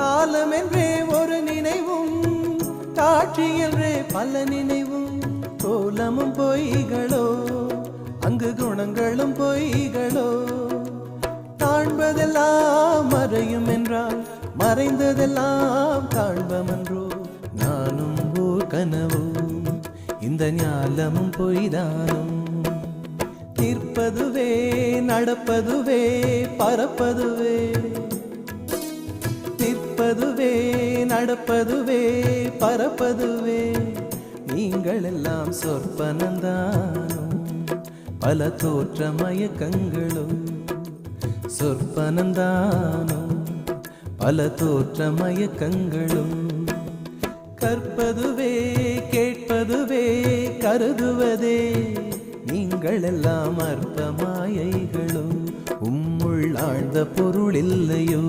காலம் என்றே ஒரு நினைவும், காட்சி என்றே பல நினைவும், கோலமும் பொய்களோ அங்கு குணங்களும் பொய்களோ. காண்பதெல்லாம் மறையும் என்றால் மறைந்ததெல்லாம் காண்பமன்றோ. நானும் ஓர் கனவோ இந்த ஞாலமும் பொய்தானும். நிற்பதுவே நடப்பதுவே பறப்பதுவே, நிற்பதுவே நடப்பதுவே பறப்பதுவே. நீங்கள் எல்லாம் சொற்பனந்தானும் பல தோற்ற மயக்கங்களும். சொற்பனந்தானும் பல தோற்ற மயக்கங்களும். கற்பதுவே கேட்பதுவே கருதுவதே, நீங்கள் எல்லாம் அற்ப மாயைகளோ. உம்முள் ஆழ்ந்த பொருள் இல்லையோ.